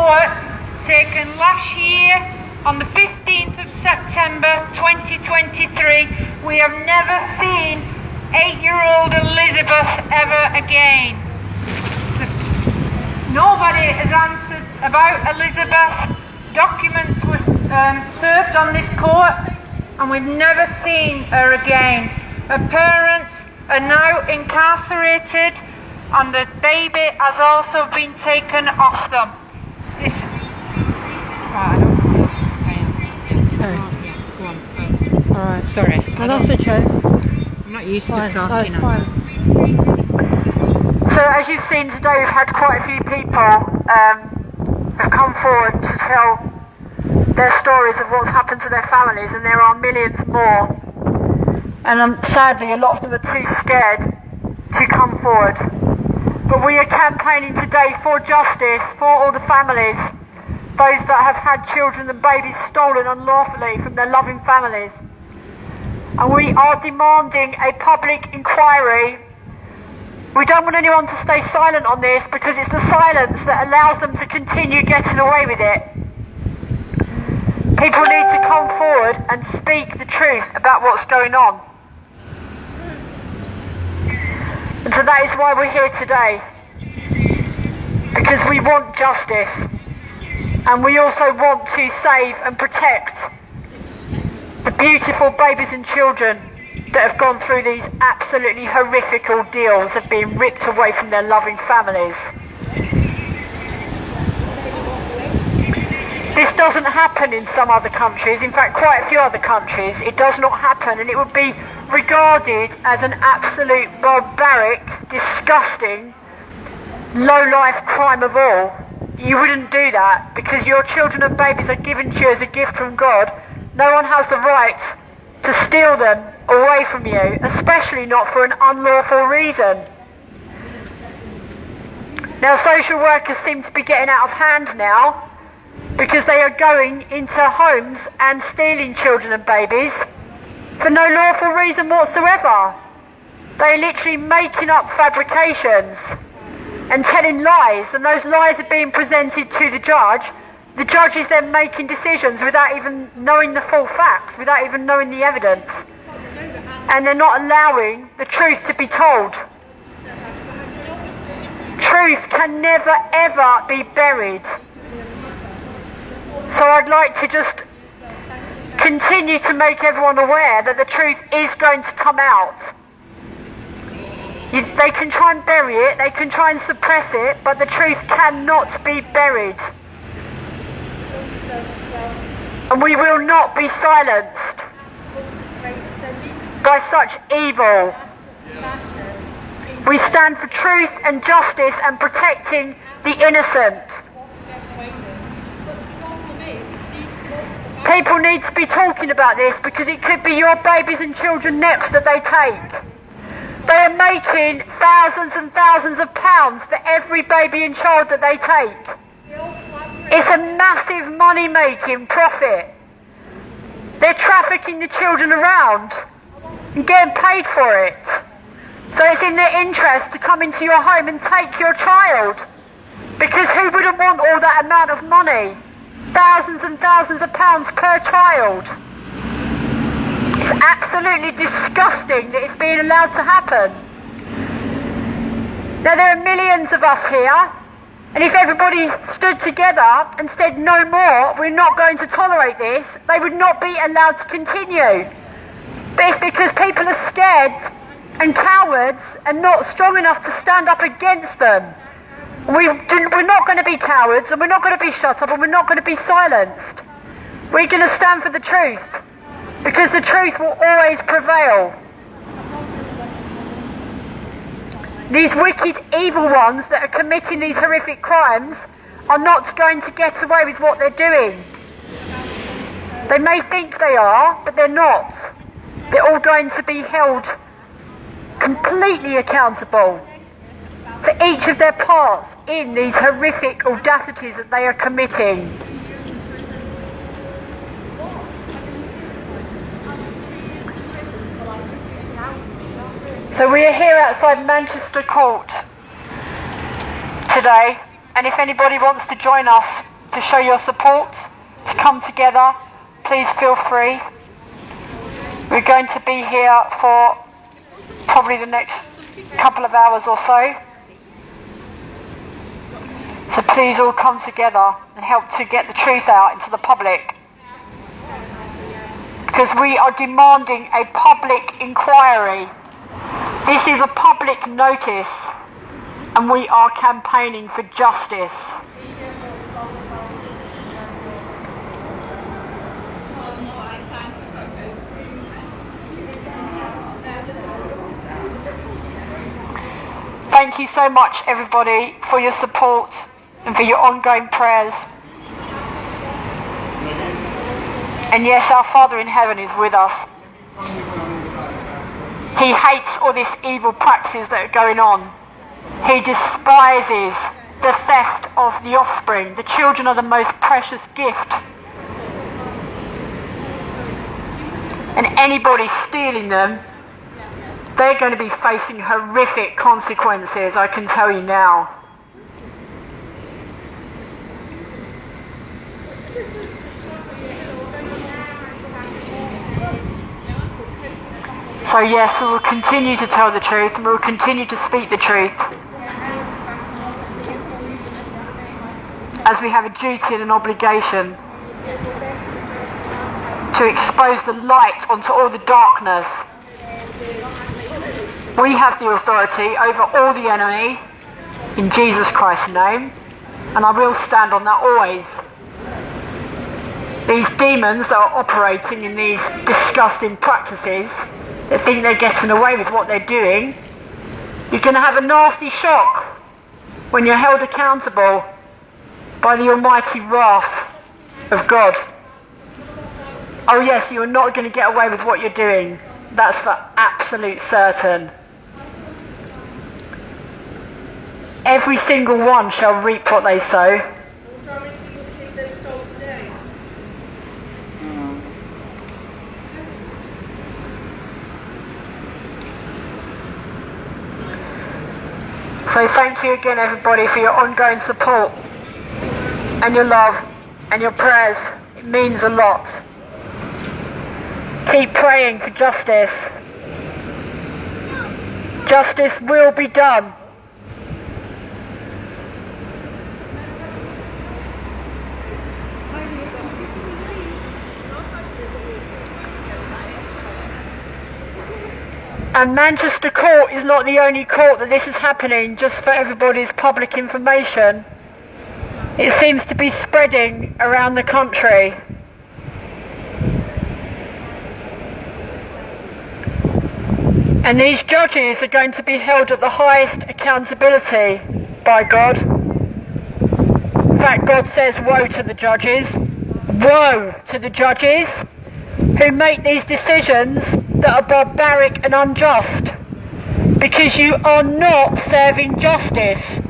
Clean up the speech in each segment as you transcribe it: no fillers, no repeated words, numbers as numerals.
court taken last year on the 15th of September 2023, we have never seen 8-year-old Elizabeth ever again. Nobody has answered about Elizabeth. Documents were served on this court and we've never seen her again. Her parents are now incarcerated and the baby has also been taken off them. This... I don't know what to say. Alright. Sorry. No, that's okay. I'm not used to talking. That's fine. So as you've seen today, we've had quite a few people have come forward to tell their stories of what's happened to their families, and there are millions more. And sadly, a lot of them are too scared to come forward. But we are campaigning today for justice for all the families, those that have had children and babies stolen unlawfully from their loving families. And we are demanding a public inquiry. We don't want anyone to stay silent on this because it's the silence that allows them to continue getting away with it. People need to come forward and speak the truth about what's going on. And so that is why we're here today. Because we want justice. And we also want to save and protect the beautiful babies and children that have gone through these absolutely horrific ordeals of being ripped away from their loving families. This doesn't happen in some other countries, in fact quite a few other countries. It does not happen, and it would be regarded as an absolute barbaric, disgusting, low-life crime of all. You wouldn't do that because your children and babies are given to you as a gift from God. No one has the right to steal them away from you, especially not for an unlawful reason. Now, social workers seem to be getting out of hand now because they are going into homes and stealing children and babies for no lawful reason whatsoever. They're literally making up fabrications and telling lies, and those lies are being presented to the judge. The judge is then making decisions without even knowing the full facts, without even knowing the evidence. And they're not allowing the truth to be told. Truth can never ever be buried. So I'd like to just continue to make everyone aware that the truth is going to come out. They can try and bury it, they can try and suppress it, but the truth cannot be buried. And we will not be silenced by such evil. We stand for truth and justice and protecting the innocent. People need to be talking about this because it could be your babies and children next that they take. They are making thousands and thousands of pounds for every baby and child that they take. It's a massive money-making profit. They're trafficking the children around and getting paid for it. So it's in their interest to come into your home and take your child. Because who wouldn't want all that amount of money? Thousands and thousands of pounds per child. It's absolutely disgusting that it's being allowed to happen. Now there are millions of us here, and if everybody stood together and said no more, we're not going to tolerate this, they would not be allowed to continue. But it's because people are scared and cowards and not strong enough to stand up against them. We're not going to be cowards, and we're not going to be shut up, and we're not going to be silenced. We're going to stand for the truth, because the truth will always prevail. These wicked, evil ones that are committing these horrific crimes are not going to get away with what they're doing. They may think they are, but they're not. They're all going to be held completely accountable for each of their parts in these horrific audacities that they are committing. So we are here outside Manchester Court today, and if anybody wants to join us to show your support, to come together, please feel free. We're going to be here for probably the next couple of hours or so. So please all come together and help to get the truth out into the public. Because we are demanding a public inquiry. This is a public notice, and we are campaigning for justice. Thank you so much, everybody, for your support and for your ongoing prayers. And yes, our Father in heaven is with us. He hates all these evil practices that are going on. He despises the theft of the offspring. The children are the most precious gift. And anybody stealing them, they're going to be facing horrific consequences, I can tell you now. So yes, we will continue to tell the truth, and we will continue to speak the truth, as we have a duty and an obligation to expose the light onto all the darkness. We have the authority over all the enemy in Jesus Christ's name, and I will stand on that always. These demons that are operating in these disgusting practices, that think they're getting away with what they're doing, you're going to have a nasty shock when you're held accountable by the almighty wrath of God. Oh yes, you are not going to get away with what you're doing. That's for absolute certain. Every single one shall reap what they sow. So thank you again, everybody, for your ongoing support and your love and your prayers. It means a lot. Keep praying for justice. Justice will be done. And Manchester Court is not the only court that this is happening, just for everybody's public information. It seems to be spreading around the country. And these judges are going to be held at the highest accountability by God. In fact, God says, woe to the judges. Woe to the judges who make these decisions that are barbaric and unjust, because you are not serving justice,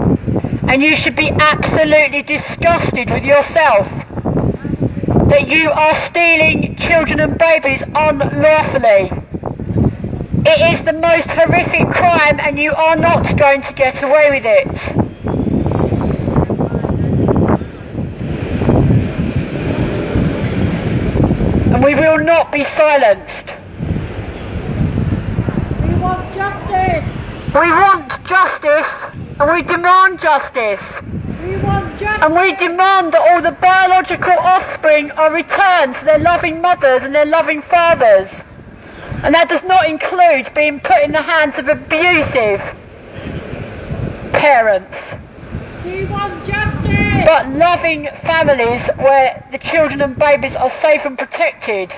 and you should be absolutely disgusted with yourself that you are stealing children and babies unlawfully. It is the most horrific crime, and you are not going to get away with it. And we will not be silenced. We want justice. We want justice, and we demand justice. We want justice. And we demand that all the biological offspring are returned to their loving mothers and their loving fathers. And that does not include being put in the hands of abusive parents. We want justice. But loving families where the children and babies are safe and protected.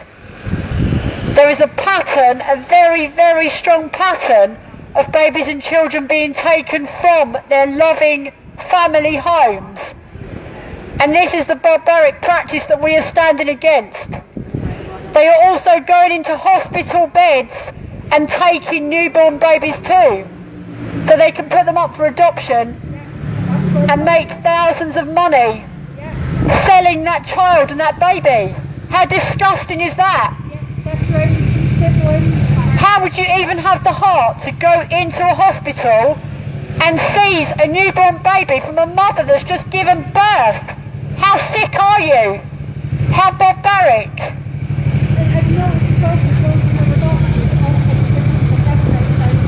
There is a pattern, a very, very strong pattern of babies and children being taken from their loving family homes. And this is the barbaric practice that we are standing against. They are also going into hospital beds and taking newborn babies too, so they can put them up for adoption and make thousands of money selling that child and that baby. How disgusting is that? How would you even have the heart to go into a hospital and seize a newborn baby from a mother that's just given birth How sick are you? How barbaric?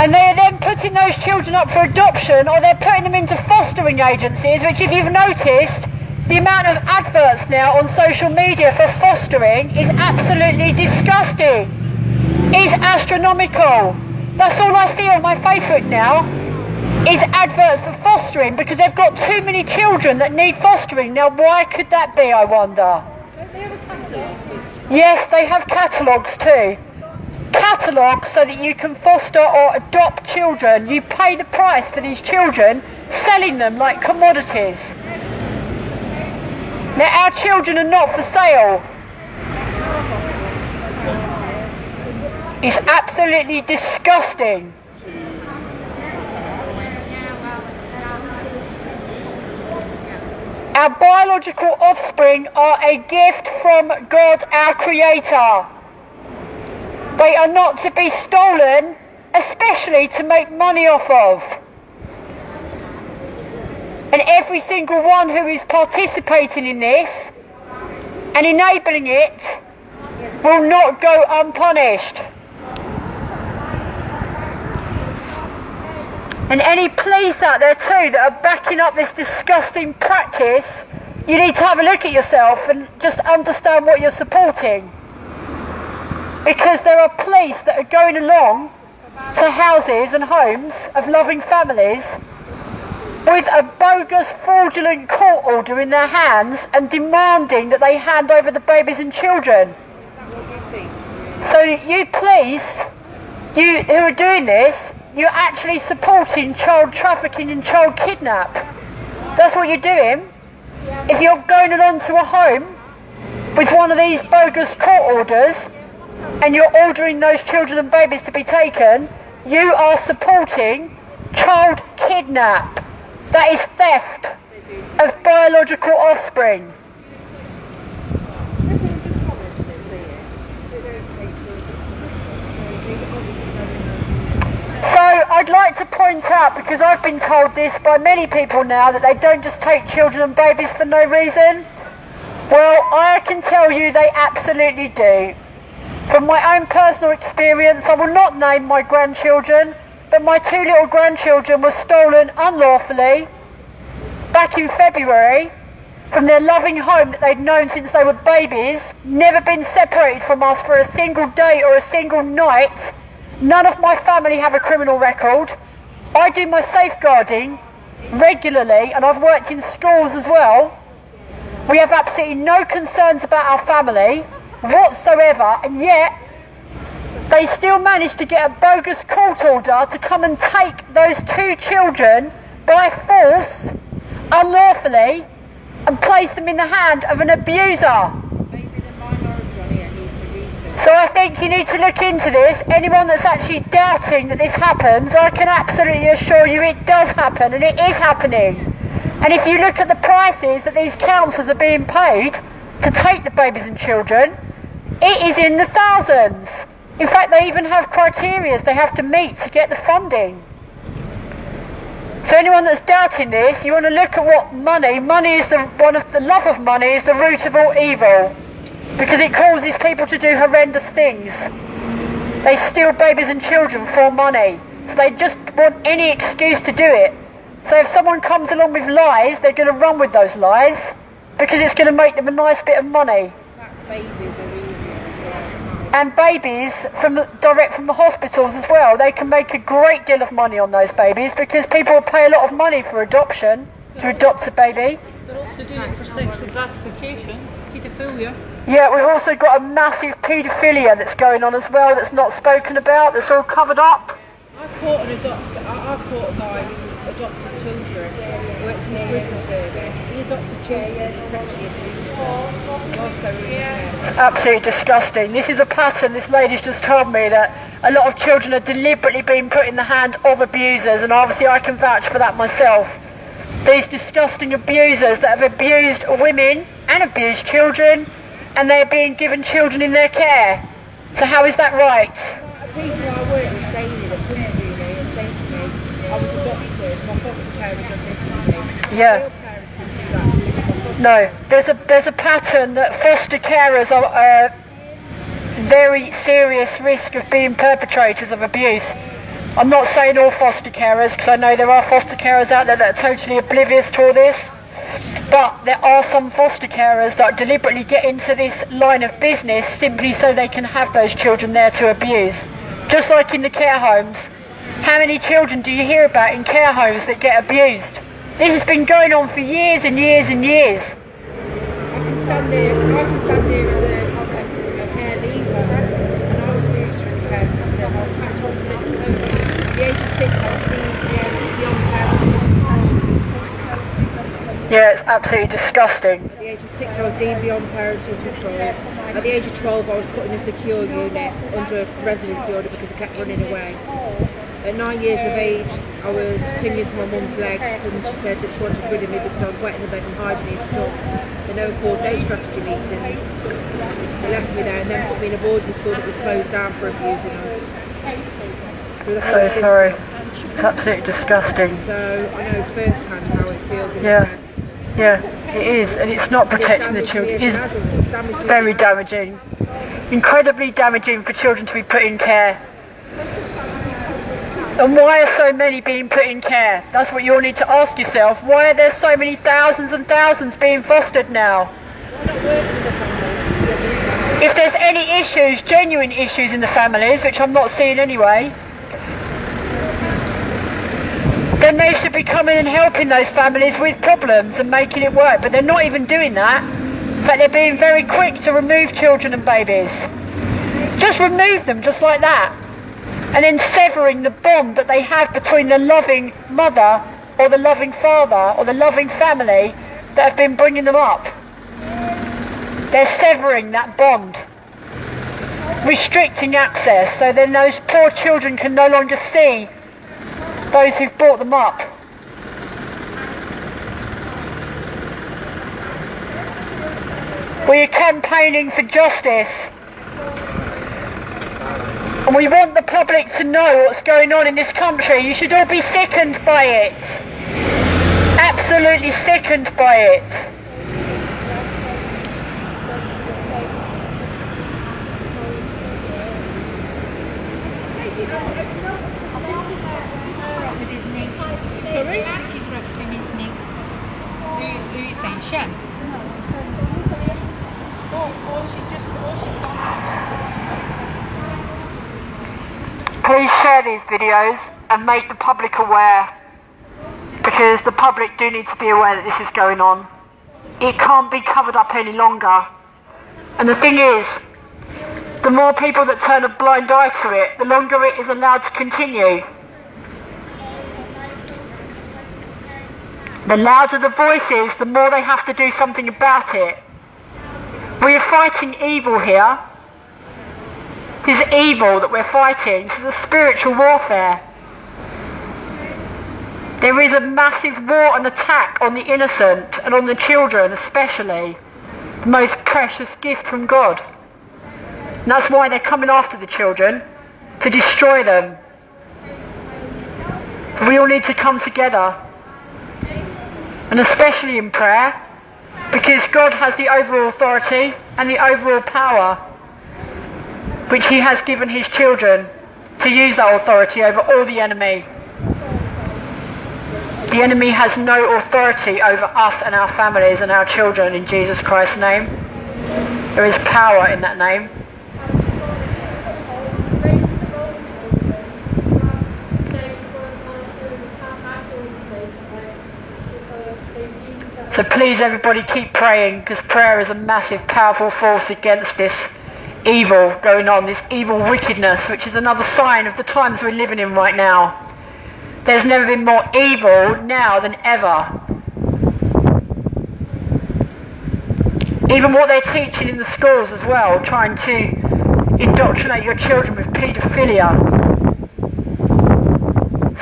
And they are then putting those children up for adoption, or they're putting them into fostering agencies, which, if you've noticed, the amount of adverts now on social media for fostering is absolutely disgusting. It's astronomical. That's all I see on my Facebook now, is adverts for fostering, because they've got too many children that need fostering. Now, why could that be, I wonder? Don't they have a catalogue? Yes, they have catalogues too. Catalogues so that you can foster or adopt children. You pay the price for these children, selling them like commodities. Now, our children are not for sale. It's absolutely disgusting. Our biological offspring are a gift from God, our Creator. They are not to be stolen, especially to make money off of. And every single one who is participating in this and enabling it will not go unpunished. And any police out there too that are backing up this disgusting practice, you need to have a look at yourself and just understand what you're supporting. Because there are police that are going along to houses and homes of loving families with a bogus, fraudulent court order in their hands and demanding that they hand over the babies and children. So you police, you who are doing this, you're actually supporting child trafficking and child kidnap. That's what you're doing. If you're going along to a home with one of these bogus court orders and you're ordering those children and babies to be taken, you are supporting child kidnap. That is theft of biological offspring. So I'd like to point out, because I've been told this by many people now, that they don't just take children and babies for no reason. Well, I can tell you they absolutely do. From my own personal experience, I will not name my grandchildren, but my two little grandchildren were stolen unlawfully back in February from their loving home that they'd known since they were babies, never been separated from us for a single day or a single night. None of my family have a criminal record. I do my safeguarding regularly, and I've worked in schools as well. We have absolutely no concerns about our family whatsoever, and yet they still managed to get a bogus court order to come and take those two children by force, unlawfully, and place them in the hand of an abuser. So I think you need to look into this. Anyone that's actually doubting that this happens, I can absolutely assure you it does happen, and it is happening. And if you look at the prices that these councils are being paid to take the babies and children, it is in the thousands. In fact, they even have criteria they have to meet to get the funding. So anyone that's doubting this, you want to look at what money is the love of money is the root of all evil. Because it causes people to do horrendous things. They steal babies and children for money. So they just want any excuse to do it. So if someone comes along with lies, they're going to run with those lies, because it's going to make them a nice bit of money. And babies direct from the hospitals as well, they can make a great deal of money on those babies, because people will pay a lot of money for adoption, to adopt a baby. They're also doing it for sexual gratification, paedophilia. Yeah, we've also got a massive paedophilia that's going on as well, that's not spoken about, that's all covered up. I caught a guy who adopted children, works in the prison service. He adopted children and sexually abused. Absolutely disgusting. This is a pattern. This lady's just told me that a lot of children are deliberately being put in the hand of abusers, and obviously I can vouch for that myself. These disgusting abusers that have abused women and abused children, and they're being given children in their care. So how is that right? People I work with daily that come to me and say to me, I was adopted, my foster parents have this to me. Yeah. Real parents can do that to me, my foster No, there's a pattern that foster carers are a very serious risk of being perpetrators of abuse. I'm not saying all foster carers, because I know there are foster carers out there that are totally oblivious to all this, but there are some foster carers that deliberately get into this line of business simply so they can have those children there to abuse. Just like in the care homes. How many children do you hear about in care homes that get abused? This has been going on for years and years and years. I can stand here as a care leaver, and I was abused from the care system. That's what at the age of 6 I was beyond parents. Yeah, it's absolutely disgusting. At the age of 6 I was deemed beyond parental control. At the age of 12 I was put in a secure unit under a residency order because I kept running away. At 9 years of age, I was clinging to my mum's legs, and she said that she wanted rid of me because I was wet in the bed and hiding in stuff. They never called no strategy meetings. They left me there and then put me in a boarding school that was closed down for abusing us. So sorry. It's absolutely disgusting. So I know firsthand how it feels in the chest. Yeah, it is, and it's not protecting the children. It is very damaging. Incredibly damaging for children to be put in care. And why are so many being put in care? That's what you'll need to ask yourself. Why are there so many thousands and thousands being fostered now? If there's any issues, genuine issues in the families, which I'm not seeing anyway, then they should be coming and helping those families with problems and making it work. But they're not even doing that. In fact, they're being very quick to remove children and babies. Just remove them, just like that. And then severing the bond that they have between the loving mother or the loving father or the loving family that have been bringing them up. They're severing that bond, restricting access, so then those poor children can no longer see those who've brought them up. We are campaigning for justice. And we want the public to know what's going on in this country. You should all be sickened by it. Absolutely sickened by it. Sorry? He's wrestling his knee. Who are you saying? Shem? Or she's gone. Please share these videos and make the public aware, because the public do need to be aware that this is going on. It can't be covered up any longer. And the thing is, the more people that turn a blind eye to it, the longer it is allowed to continue. The louder the voices, the more they have to do something about it. We are fighting evil here. This is evil that we're fighting. This is a spiritual warfare. There is a massive war and attack on the innocent and on the children especially. The most precious gift from God. And that's why they're coming after the children, to destroy them. We all need to come together. And especially in prayer, because God has the overall authority and the overall power which he has given his children to use that authority over all the enemy. The enemy has no authority over us and our families and our children in Jesus Christ's name. There is power in that name. So please everybody keep praying, because prayer is a massive, powerful force against this evil going on, this evil wickedness, which is another sign of the times we're living in right now. There's never been more evil now than ever. Even what they're teaching in the schools as well, trying to indoctrinate your children with paedophilia.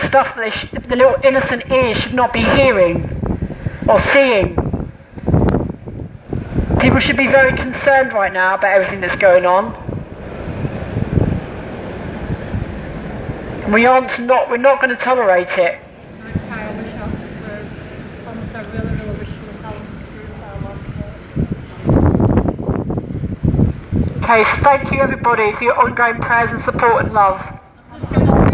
Stuff that the little innocent ears should not be hearing or seeing. People should be very concerned right now about everything that's going on. And we're not going to tolerate it. Okay, so thank you everybody for your ongoing prayers and support and love.